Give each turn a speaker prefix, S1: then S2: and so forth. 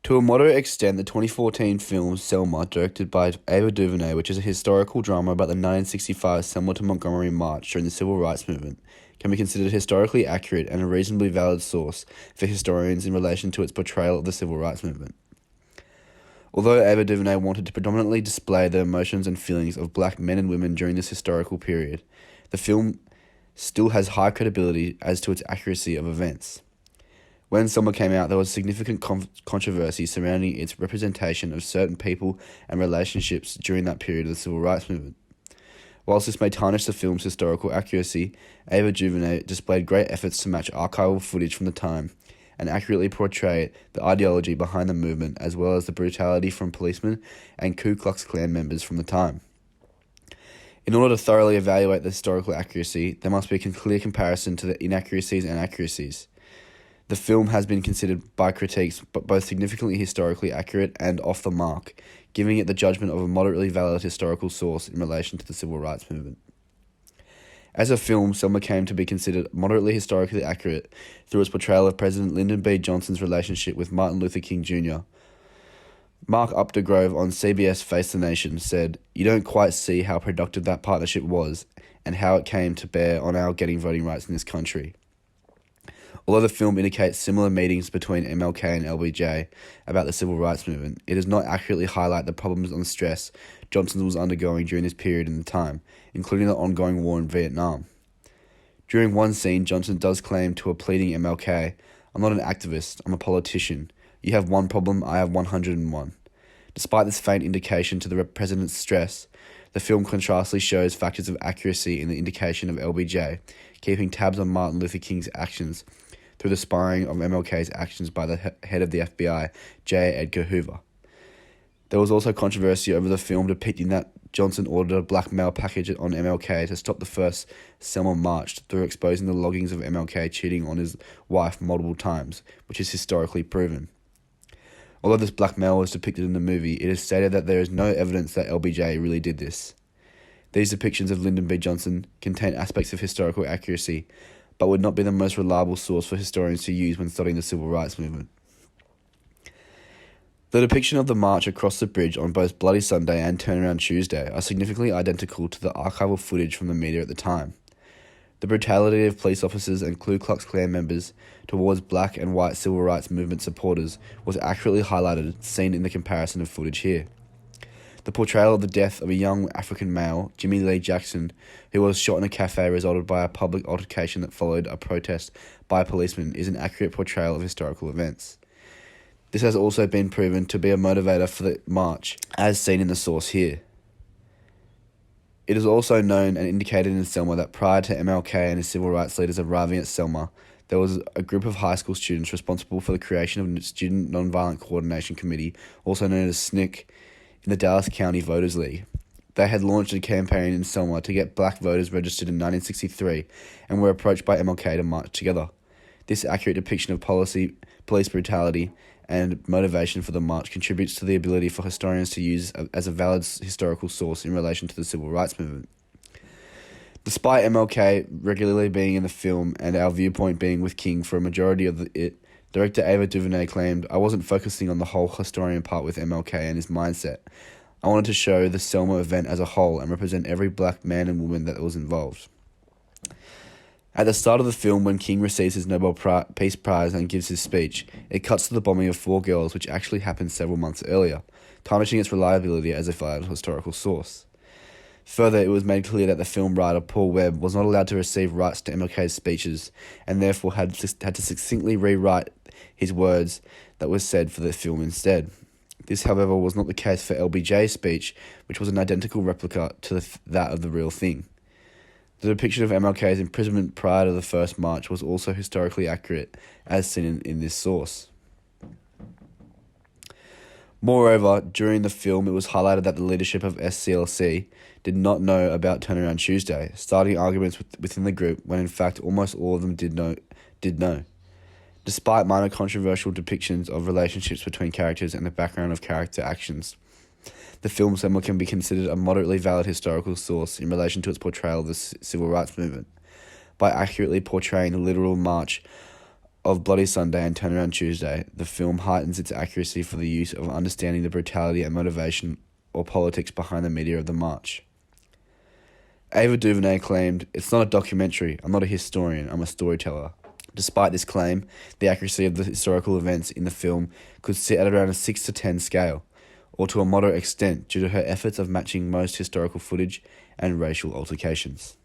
S1: To a moderate extent, the 2014 film Selma, directed by Ava DuVernay, which is a historical drama about the 1965 Selma to Montgomery March during the Civil Rights Movement, can be considered historically accurate and a reasonably valid source for historians in relation to its portrayal of the Civil Rights Movement. Although Ava DuVernay wanted to predominantly display the emotions and feelings of black men and women during this historical period, the film still has high credibility as to its accuracy of events. When Selma came out, there was significant controversy surrounding its representation of certain people and relationships during that period of the Civil Rights Movement. Whilst this may tarnish the film's historical accuracy, Ava DuVernay displayed great efforts to match archival footage from the time and accurately portray the ideology behind the movement as well as the brutality from policemen and Ku Klux Klan members from the time. In order to thoroughly evaluate the historical accuracy, there must be a clear comparison to the inaccuracies and accuracies. The film has been considered by critics both significantly historically accurate and off the mark, giving it the judgment of a moderately valid historical source in relation to the Civil Rights Movement. As a film, Selma came to be considered moderately historically accurate through its portrayal of President Lyndon B. Johnson's relationship with Martin Luther King Jr. Mark Updegrove on CBS Face the Nation said, "You don't quite see how productive that partnership was and how it came to bear on our getting voting rights in this country." Although the film indicates similar meetings between MLK and LBJ about the Civil Rights Movement, it does not accurately highlight the problems and stress Johnson was undergoing during this period in the time, including the ongoing war in Vietnam. During one scene, Johnson does claim to a pleading MLK, "I'm not an activist, I'm a politician. You have one problem, I have 101. Despite this faint indication to the president's stress, the film contrastly shows factors of accuracy in the indication of LBJ, keeping tabs on Martin Luther King's actions through the spying of MLK's actions by the head of the FBI, J. Edgar Hoover. There was also controversy over the film depicting that Johnson ordered a blackmail package on MLK to stop the first Selma March through exposing the loggings of MLK cheating on his wife multiple times, which is historically proven. Although this blackmail was depicted in the movie, it is stated that there is no evidence that LBJ really did this. These depictions of Lyndon B. Johnson contain aspects of historical accuracy, but would not be the most reliable source for historians to use when studying the Civil Rights Movement. The depiction of the march across the bridge on both Bloody Sunday and Turnaround Tuesday are significantly identical to the archival footage from the media at the time. The brutality of police officers and Ku Klux Klan members towards black and white civil rights movement supporters was accurately highlighted, seen in the comparison of footage here. The portrayal of the death of a young African male, Jimmy Lee Jackson, who was shot in a cafe resulted by a public altercation that followed a protest by a policeman, is an accurate portrayal of historical events. This has also been proven to be a motivator for the march, as seen in the source here. It is also known and indicated in Selma that prior to MLK and his civil rights leaders arriving at Selma, there was a group of high school students responsible for the creation of a Student Nonviolent Coordination Committee, also known as SNCC, in the Dallas County Voters League. They had launched a campaign in Selma to get black voters registered in 1963 and were approached by MLK to march together. This accurate depiction of police brutality and motivation for the march contributes to the ability for historians to use as a valid historical source in relation to the Civil Rights Movement. Despite MLK regularly being in the film and our viewpoint being with King for a majority of it, director Ava DuVernay claimed, "I wasn't focusing on the whole historian part with MLK and his mindset. I wanted to show the Selma event as a whole and represent every black man and woman that was involved." At the start of the film, when King receives his Nobel Peace Prize and gives his speech, it cuts to the bombing of 4 girls, which actually happened several months earlier, tarnishing its reliability as a valid historical source. Further, it was made clear that the film writer Paul Webb was not allowed to receive rights to MLK's speeches and therefore had to succinctly rewrite his words that were said for the film instead. This, however, was not the case for LBJ's speech, which was an identical replica to that of the real thing. The depiction of MLK's imprisonment prior to the first march was also historically accurate, as seen in this source. Moreover, during the film, it was highlighted that the leadership of SCLC did not know about Turnaround Tuesday, starting arguments within the group when in fact almost all of them did know. Despite minor controversial depictions of relationships between characters and the background of character actions, the film Selma can be considered a moderately valid historical source in relation to its portrayal of the civil rights movement. By accurately portraying the literal march of Bloody Sunday and Turnaround Tuesday, the film heightens its accuracy for the use of understanding the brutality and motivation or politics behind the media of the march. Ava DuVernay claimed, "It's not a documentary, I'm not a historian, I'm a storyteller." Despite this claim, the accuracy of the historical events in the film could sit at around a 6 to 10 scale, or to a moderate extent due to her efforts of matching most historical footage and racial altercations.